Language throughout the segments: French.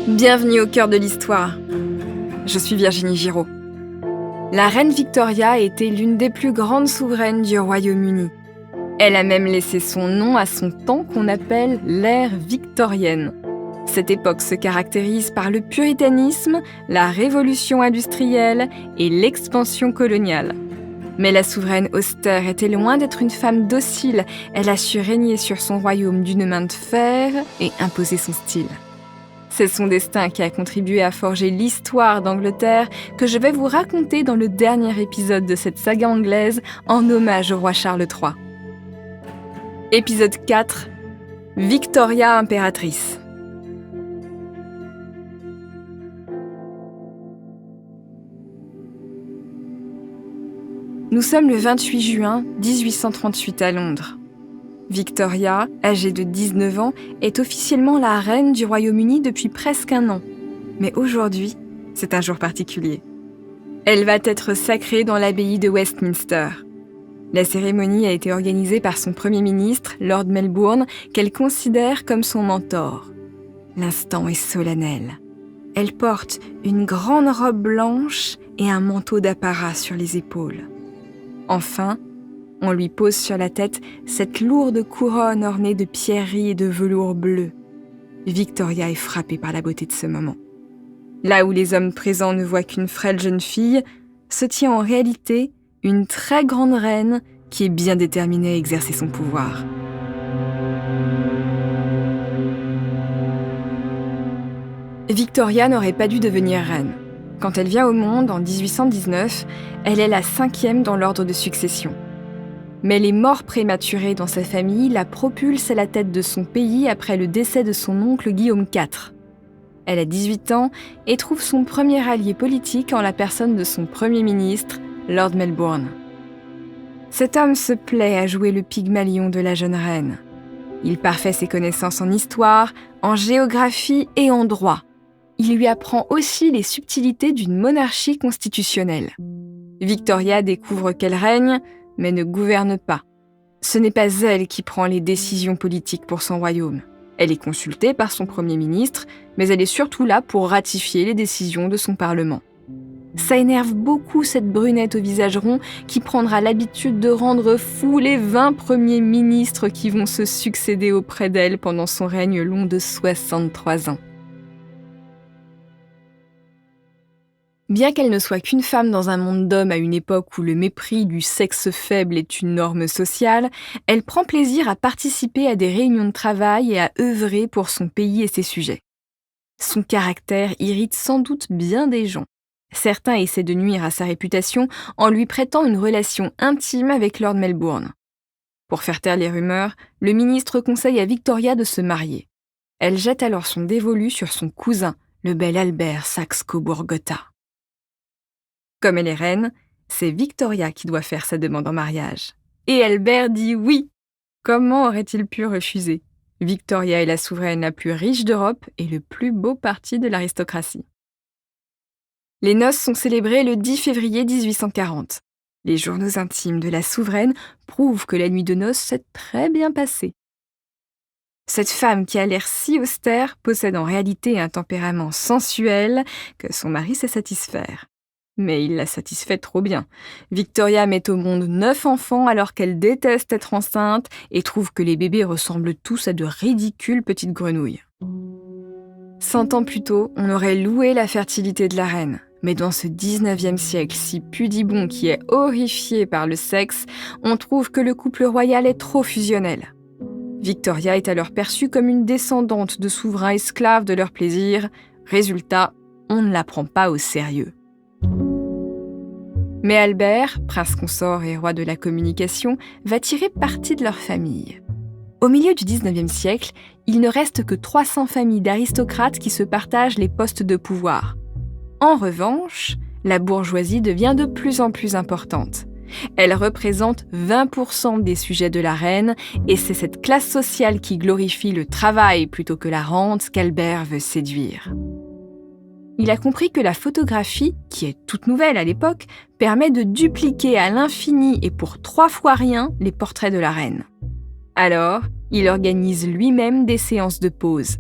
Bienvenue au cœur de l'histoire. Je suis Virginie Giraud. La reine Victoria était l'une des plus grandes souveraines du Royaume-Uni. Elle a même laissé son nom à son temps qu'on appelle l'ère victorienne. Cette époque se caractérise par le puritanisme, la révolution industrielle et l'expansion coloniale. Mais la souveraine austère était loin d'être une femme docile. Elle a su régner sur son royaume d'une main de fer et imposer son style. C'est son destin qui a contribué à forger l'histoire d'Angleterre que je vais vous raconter dans le dernier épisode de cette saga anglaise en hommage au roi Charles III. Épisode 4. Victoria impératrice. Nous sommes le 28 juin 1838 à Londres. Victoria, âgée de 19 ans, est officiellement la reine du Royaume-Uni depuis presque un an. Mais aujourd'hui, c'est un jour particulier. Elle va être sacrée dans l'abbaye de Westminster. La cérémonie a été organisée par son Premier ministre, Lord Melbourne, qu'elle considère comme son mentor. L'instant est solennel. Elle porte une grande robe blanche et un manteau d'apparat sur les épaules. Enfin, on lui pose sur la tête cette lourde couronne ornée de pierreries et de velours bleu. Victoria est frappée par la beauté de ce moment. Là où les hommes présents ne voient qu'une frêle jeune fille, se tient en réalité une très grande reine qui est bien déterminée à exercer son pouvoir. Victoria n'aurait pas dû devenir reine. Quand elle vient au monde en 1819, elle est la 5e dans l'ordre de succession. Mais les morts prématurées dans sa famille la propulsent à la tête de son pays après le décès de son oncle Guillaume IV. Elle a 18 ans et trouve son premier allié politique en la personne de son Premier ministre, Lord Melbourne. Cet homme se plaît à jouer le Pygmalion de la jeune reine. Il parfait ses connaissances en histoire, en géographie et en droit. Il lui apprend aussi les subtilités d'une monarchie constitutionnelle. Victoria découvre qu'elle règne, mais ne gouverne pas. Ce n'est pas elle qui prend les décisions politiques pour son royaume. Elle est consultée par son Premier ministre, mais elle est surtout là pour ratifier les décisions de son Parlement. Ça énerve beaucoup cette brunette au visage rond qui prendra l'habitude de rendre fous les 20 premiers ministres qui vont se succéder auprès d'elle pendant son règne long de 63 ans. Bien qu'elle ne soit qu'une femme dans un monde d'hommes à une époque où le mépris du sexe faible est une norme sociale, elle prend plaisir à participer à des réunions de travail et à œuvrer pour son pays et ses sujets. Son caractère irrite sans doute bien des gens. Certains essaient de nuire à sa réputation en lui prêtant une relation intime avec Lord Melbourne. Pour faire taire les rumeurs, le ministre conseille à Victoria de se marier. Elle jette alors son dévolu sur son cousin, le bel Albert Saxe-Cobourg-Gotha. Comme elle est reine, c'est Victoria qui doit faire sa demande en mariage. Et Albert dit oui. Comment aurait-il pu refuser ? Victoria est la souveraine la plus riche d'Europe et le plus beau parti de l'aristocratie. Les noces sont célébrées le 10 février 1840. Les journaux intimes de la souveraine prouvent que la nuit de noces s'est très bien passée. Cette femme qui a l'air si austère possède en réalité un tempérament sensuel que son mari sait satisfaire. Mais il la satisfait trop bien. Victoria met au monde 9 enfants alors qu'elle déteste être enceinte et trouve que les bébés ressemblent tous à de ridicules petites grenouilles. 100 ans plus tôt, on aurait loué la fertilité de la reine. Mais dans ce 19e siècle si pudibond qui est horrifié par le sexe, on trouve que le couple royal est trop fusionnel. Victoria est alors perçue comme une descendante de souverains esclaves de leur plaisir. Résultat, on ne la prend pas au sérieux. Mais Albert, prince consort et roi de la communication, va tirer parti de leur famille. Au milieu du 19e siècle, il ne reste que 300 familles d'aristocrates qui se partagent les postes de pouvoir. En revanche, la bourgeoisie devient de plus en plus importante. Elle représente 20% des sujets de la reine et c'est cette classe sociale qui glorifie le travail plutôt que la rente qu'Albert veut séduire. Il a compris que la photographie, qui est toute nouvelle à l'époque, permet de dupliquer à l'infini et pour 3 fois rien les portraits de la reine. Alors, il organise lui-même des séances de pose.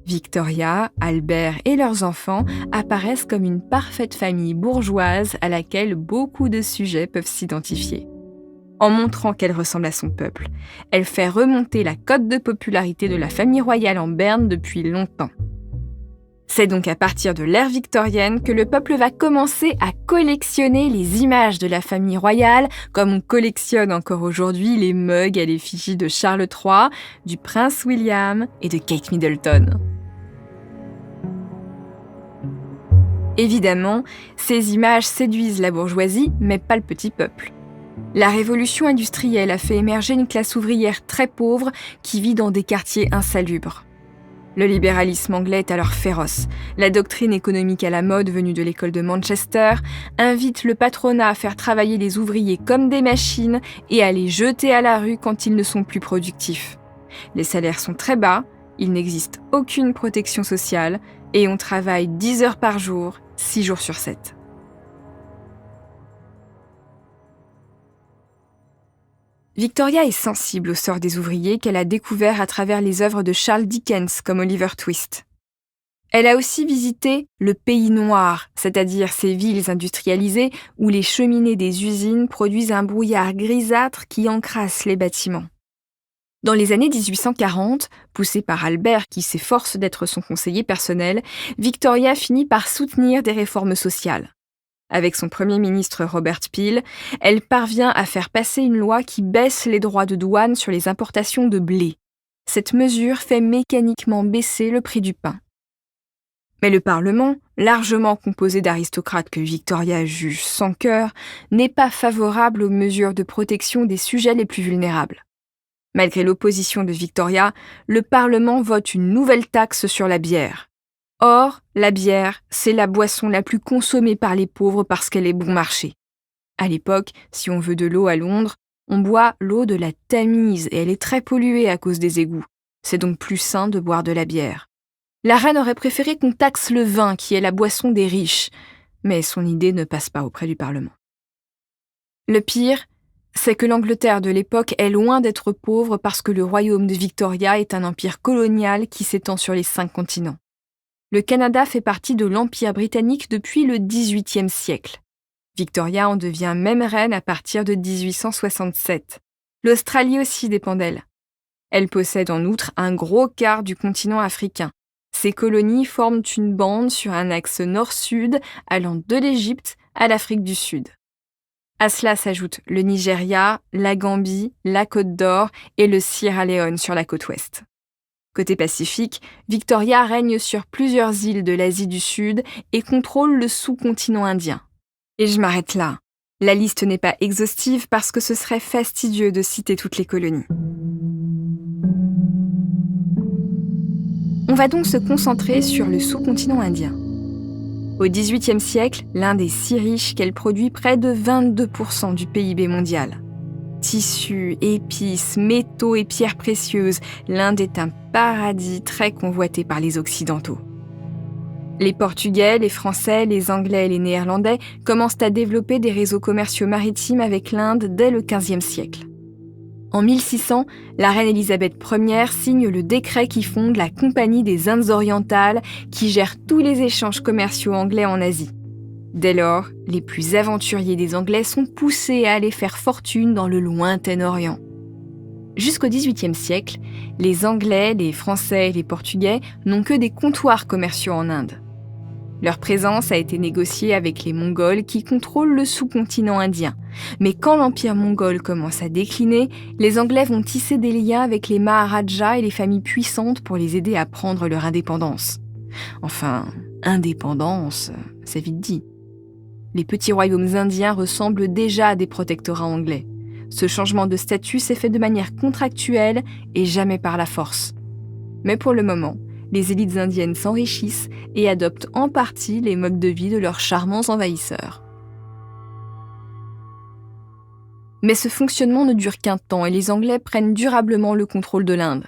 Victoria, Albert et leurs enfants apparaissent comme une parfaite famille bourgeoise à laquelle beaucoup de sujets peuvent s'identifier. En montrant qu'elle ressemble à son peuple, elle fait remonter la cote de popularité de la famille royale en Berne depuis longtemps. C'est donc à partir de l'ère victorienne que le peuple va commencer à collectionner les images de la famille royale, comme on collectionne encore aujourd'hui les mugs à l'effigie de Charles III, du prince William et de Kate Middleton. Évidemment, ces images séduisent la bourgeoisie, mais pas le petit peuple. La révolution industrielle a fait émerger une classe ouvrière très pauvre qui vit dans des quartiers insalubres. Le libéralisme anglais est alors féroce. La doctrine économique à la mode venue de l'école de Manchester invite le patronat à faire travailler les ouvriers comme des machines et à les jeter à la rue quand ils ne sont plus productifs. Les salaires sont très bas, il n'existe aucune protection sociale et on travaille 10 heures par jour, 6 jours sur 7. Victoria est sensible au sort des ouvriers qu'elle a découvert à travers les œuvres de Charles Dickens comme Oliver Twist. Elle a aussi visité le pays noir, c'est-à-dire ces villes industrialisées où les cheminées des usines produisent un brouillard grisâtre qui encrasse les bâtiments. Dans les années 1840, poussée par Albert qui s'efforce d'être son conseiller personnel, Victoria finit par soutenir des réformes sociales. Avec son premier ministre Robert Peel, elle parvient à faire passer une loi qui baisse les droits de douane sur les importations de blé. Cette mesure fait mécaniquement baisser le prix du pain. Mais le Parlement, largement composé d'aristocrates que Victoria juge sans cœur, n'est pas favorable aux mesures de protection des sujets les plus vulnérables. Malgré l'opposition de Victoria, le Parlement vote une nouvelle taxe sur la bière. Or, la bière, c'est la boisson la plus consommée par les pauvres parce qu'elle est bon marché. À l'époque, si on veut de l'eau à Londres, on boit l'eau de la Tamise et elle est très polluée à cause des égouts. C'est donc plus sain de boire de la bière. La reine aurait préféré qu'on taxe le vin, qui est la boisson des riches, mais son idée ne passe pas auprès du Parlement. Le pire, c'est que l'Angleterre de l'époque est loin d'être pauvre parce que le royaume de Victoria est un empire colonial qui s'étend sur les 5 continents. Le Canada fait partie de l'Empire britannique depuis le XVIIIe siècle. Victoria en devient même reine à partir de 1867. L'Australie aussi dépend d'elle. Elle possède en outre un gros quart du continent africain. Ces colonies forment une bande sur un axe nord-sud allant de l'Égypte à l'Afrique du Sud. À cela s'ajoutent le Nigeria, la Gambie, la Côte d'Or et le Sierra Leone sur la côte ouest. Côté Pacifique, Victoria règne sur plusieurs îles de l'Asie du Sud et contrôle le sous-continent indien. Et je m'arrête là. La liste n'est pas exhaustive parce que ce serait fastidieux de citer toutes les colonies. On va donc se concentrer sur le sous-continent indien. Au XVIIIe siècle, l'Inde est si riche qu'elle produit près de 22% du PIB mondial. Tissus, épices, métaux et pierres précieuses, l'Inde est un paradis très convoité par les Occidentaux. Les Portugais, les Français, les Anglais et les Néerlandais commencent à développer des réseaux commerciaux maritimes avec l'Inde dès le XVe siècle. En 1600, la reine Élisabeth Ier signe le décret qui fonde la Compagnie des Indes orientales qui gère tous les échanges commerciaux anglais en Asie. Dès lors, les plus aventuriers des Anglais sont poussés à aller faire fortune dans le lointain Orient. Jusqu'au XVIIIe siècle, les Anglais, les Français et les Portugais n'ont que des comptoirs commerciaux en Inde. Leur présence a été négociée avec les Mongols qui contrôlent le sous-continent indien. Mais quand l'empire mongol commence à décliner, les Anglais vont tisser des liens avec les Maharajas et les familles puissantes pour les aider à prendre leur indépendance. Enfin, indépendance, c'est vite dit. Les petits royaumes indiens ressemblent déjà à des protectorats anglais. Ce changement de statut s'est fait de manière contractuelle et jamais par la force. Mais pour le moment, les élites indiennes s'enrichissent et adoptent en partie les modes de vie de leurs charmants envahisseurs. Mais ce fonctionnement ne dure qu'un temps et les Anglais prennent durablement le contrôle de l'Inde.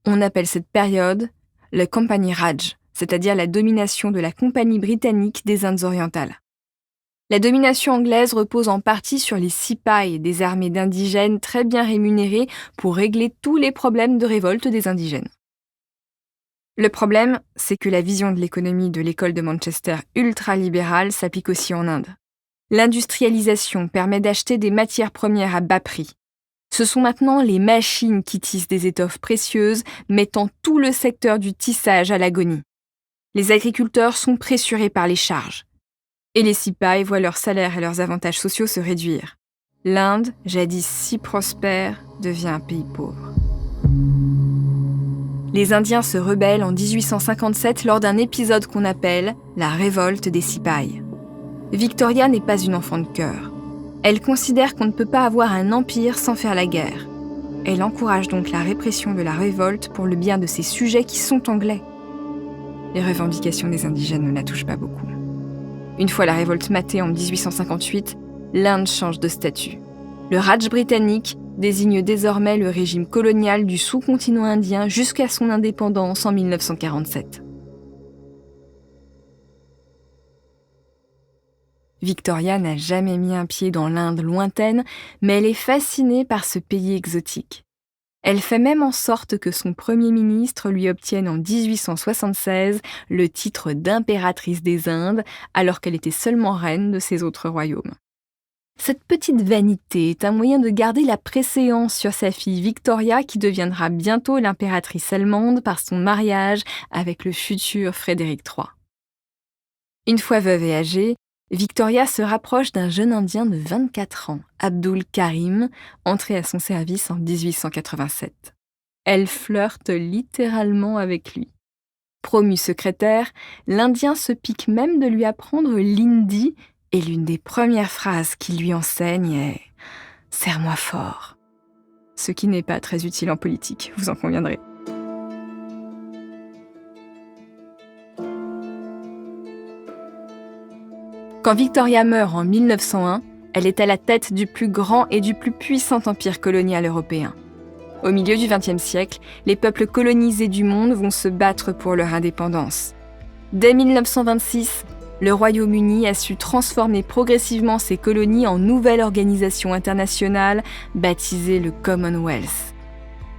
On appelle cette période le Company Raj, c'est-à-dire la domination de la Compagnie britannique des Indes orientales. La domination anglaise repose en partie sur les Sipais, des armées d'indigènes très bien rémunérées pour régler tous les problèmes de révolte des indigènes. Le problème, c'est que la vision de l'économie de l'école de Manchester ultralibérale s'applique aussi en Inde. L'industrialisation permet d'acheter des matières premières à bas prix. Ce sont maintenant les machines qui tissent des étoffes précieuses, mettant tout le secteur du tissage à l'agonie. Les agriculteurs sont pressurés par les charges. Et les sipais voient leurs salaires et leurs avantages sociaux se réduire. L'Inde, jadis si prospère, devient un pays pauvre. Les Indiens se rebellent en 1857 lors d'un épisode qu'on appelle la révolte des sipais. Victoria n'est pas une enfant de cœur. Elle considère qu'on ne peut pas avoir un empire sans faire la guerre. Elle encourage donc la répression de la révolte pour le bien de ses sujets qui sont anglais. Les revendications des indigènes ne la touchent pas beaucoup. Une fois la révolte matée en 1858, l'Inde change de statut. Le Raj britannique désigne désormais le régime colonial du sous-continent indien jusqu'à son indépendance en 1947. Victoria n'a jamais mis un pied dans l'Inde lointaine, mais elle est fascinée par ce pays exotique. Elle fait même en sorte que son premier ministre lui obtienne en 1876 le titre d'impératrice des Indes, alors qu'elle était seulement reine de ses autres royaumes. Cette petite vanité est un moyen de garder la préséance sur sa fille Victoria qui deviendra bientôt l'impératrice allemande par son mariage avec le futur Frédéric III. Une fois veuve et âgée, Victoria se rapproche d'un jeune Indien de 24 ans, Abdul Karim, entré à son service en 1887. Elle flirte littéralement avec lui. Promu secrétaire, l'Indien se pique même de lui apprendre l'hindi et l'une des premières phrases qu'il lui enseigne est « serre-moi fort », ce qui n'est pas très utile en politique, vous en conviendrez. Quand Victoria meurt en 1901, elle est à la tête du plus grand et du plus puissant empire colonial européen. Au milieu du XXe siècle, les peuples colonisés du monde vont se battre pour leur indépendance. Dès 1926, le Royaume-Uni a su transformer progressivement ses colonies en nouvelle organisation internationale baptisée le Commonwealth.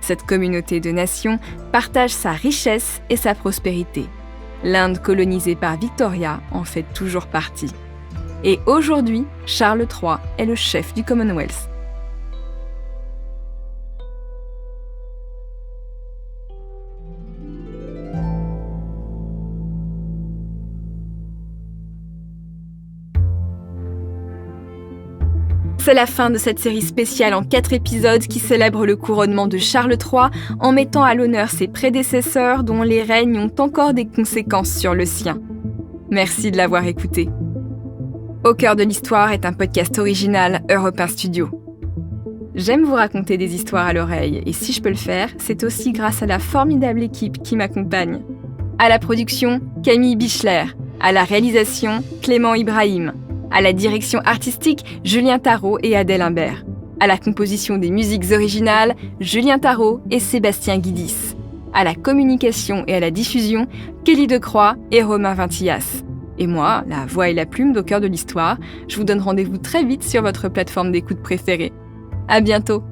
Cette communauté de nations partage sa richesse et sa prospérité. L'Inde colonisée par Victoria en fait toujours partie. Et aujourd'hui, Charles III est le chef du Commonwealth. C'est la fin de cette série spéciale en 4 épisodes qui célèbre le couronnement de Charles III en mettant à l'honneur ses prédécesseurs dont les règnes ont encore des conséquences sur le sien. Merci de l'avoir écouté. Au cœur de l'histoire est un podcast original Europe 1 Studio. J'aime vous raconter des histoires à l'oreille et si je peux le faire, c'est aussi grâce à la formidable équipe qui m'accompagne. À la production, Camille Bichler. À la réalisation, Clément Ibrahim. À la direction artistique, Julien Tarot et Adèle Imbert. À la composition des musiques originales, Julien Tarot et Sébastien Guidis. À la communication et à la diffusion, Kelly Decroix et Romain Vintillas. Et moi, la voix et la plume d'au cœur de l'histoire, je vous donne rendez-vous très vite sur votre plateforme d'écoute préférée. À bientôt!